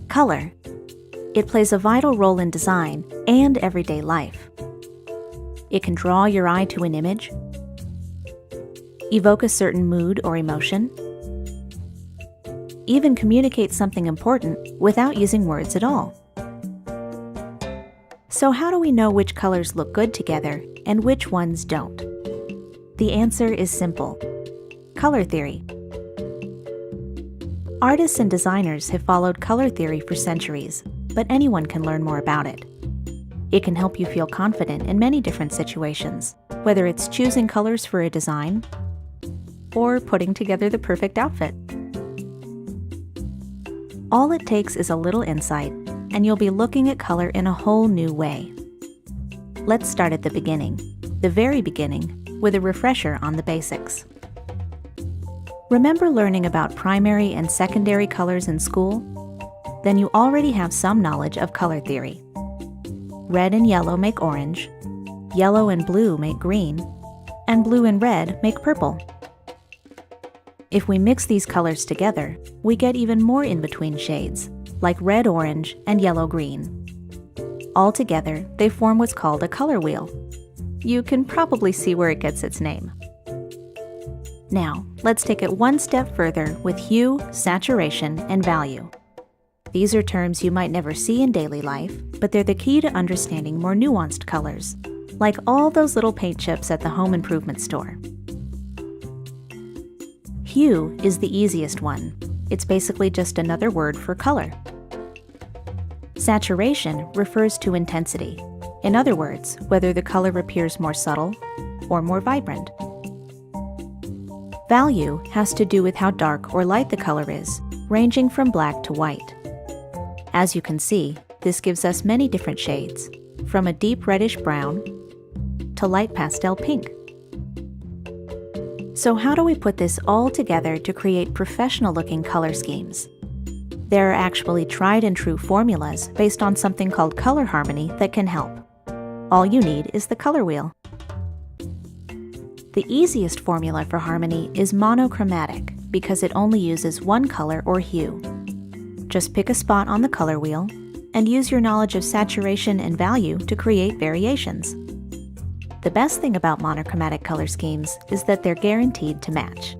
Color. It plays a vital role in design and everyday life. It can draw your eye to an image, evoke a certain mood or emotion, even communicate something important without using words at all. So how do we know which colors look good together and which ones don't? The answer is simple: color theory. Artists and designers have followed color theory for centuries, but anyone can learn more about it. It can help you feel confident in many different situations, whether it's choosing colors for a design or putting together the perfect outfit. All it takes is a little insight, and you'll be looking at color in a whole new way. Let's start at the beginning, the very beginning, with a refresher on the basics. Remember learning about primary and secondary colors in school? Then you already have some knowledge of color theory. Red and yellow make orange, yellow and blue make green, and blue and red make purple. If we mix these colors together, we get even more in-between shades, like red-orange and yellow-green. Altogether, they form what's called a color wheel. You can probably see where it gets its name. Now, let's take it one step further with hue, saturation, and value. These are terms you might never see in daily life, but they're the key to understanding more nuanced colors, like all those little paint chips at the home improvement store. Hue is the easiest one. It's basically just another word for color. Saturation refers to intensity. In other words, whether the color appears more subtle or more vibrant. Value has to do with how dark or light the color is, ranging from black to white. As you can see, this gives us many different shades, from a deep reddish brown to light pastel pink. So how do we put this all together to create professional-looking color schemes? There are actually tried and true formulas based on something called color harmony that can help. All you need is the color wheel. The easiest formula for harmony is monochromatic because it only uses one color or hue. Just pick a spot on the color wheel and use your knowledge of saturation and value to create variations. The best thing about monochromatic color schemes is that they're guaranteed to match.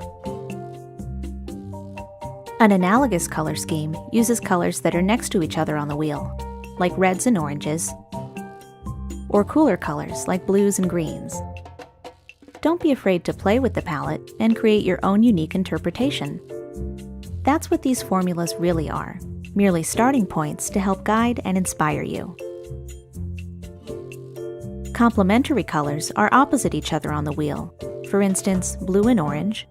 An analogous color scheme uses colors that are next to each other on the wheel, like reds and oranges, or cooler colors like blues and greens. Don't be afraid to play with the palette and create your own unique interpretation. That's what these formulas really are, merely starting points to help guide and inspire you. Complementary colors are opposite each other on the wheel, for instance, blue and orange,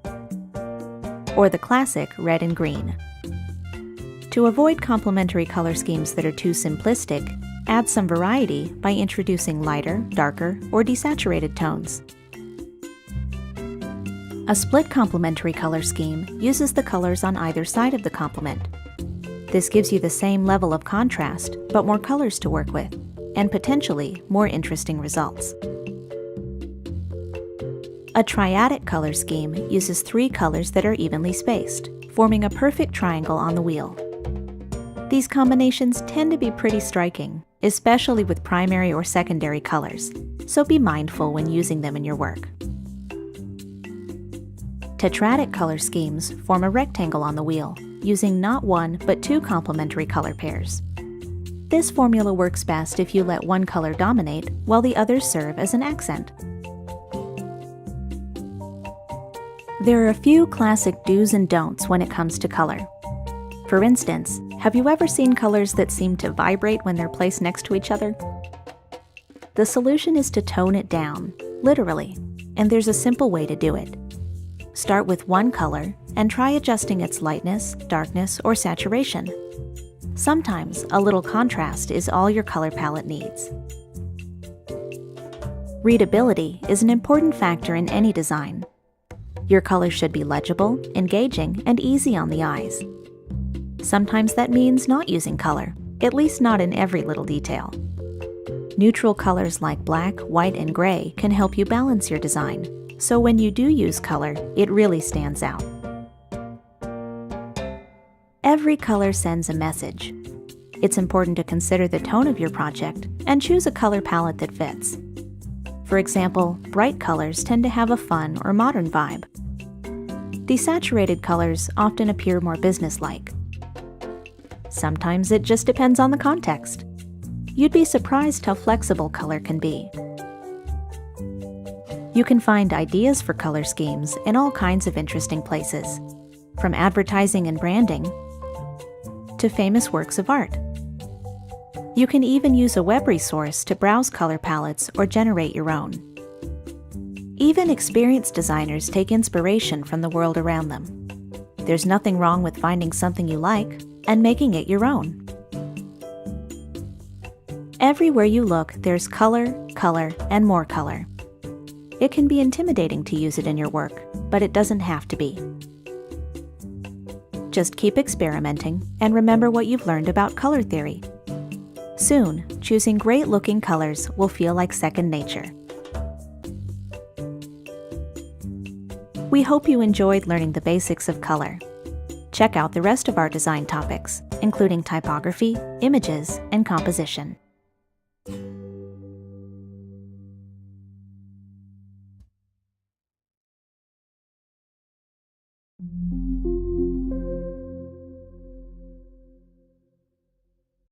or the classic red and green. To avoid complementary color schemes that are too simplistic, add some variety by introducing lighter, darker, or desaturated tones. A split complementary color scheme uses the colors on either side of the complement. This gives you the same level of contrast, but more colors to work with, and potentially more interesting results. A triadic color scheme uses 3 colors that are evenly spaced, forming a perfect triangle on the wheel. These combinations tend to be pretty striking, especially with primary or secondary colors, so be mindful when using them in your work. Tetradic color schemes form a rectangle on the wheel, using not 1 but 2 complementary color pairs. This formula works best if you let one color dominate while the others serve as an accent. There are a few classic do's and don'ts when it comes to color. For instance, have you ever seen colors that seem to vibrate when they're placed next to each other? The solution is to tone it down, literally, and there's a simple way to do it. Start with one color and try adjusting its lightness, darkness, or saturation. Sometimes a little contrast is all your color palette needs. Readability is an important factor in any design. Your colors should be legible, engaging, and easy on the eyes. Sometimes that means not using color, at least not in every little detail. Neutral colors like black, white, and gray can help you balance your design, so when you do use color, it really stands out. Every color sends a message. It's important to consider the tone of your project and choose a color palette that fits. For example, bright colors tend to have a fun or modern vibe. Desaturated colors often appear more businesslike. Sometimes it just depends on the context. You'd be surprised how flexible color can be. You can find ideas for color schemes in all kinds of interesting places, from advertising and branding to famous works of art. You can even use a web resource to browse color palettes or generate your own. Even experienced designers take inspiration from the world around them. There's nothing wrong with finding something you like and making it your own. Everywhere you look, there's color, color, and more color. It can be intimidating to use it in your work, but it doesn't have to be. Just keep experimenting and remember what you've learned about color theory. Soon, choosing great-looking colors will feel like second nature. We hope you enjoyed learning the basics of color. Check out the rest of our design topics, including typography, images, and composition.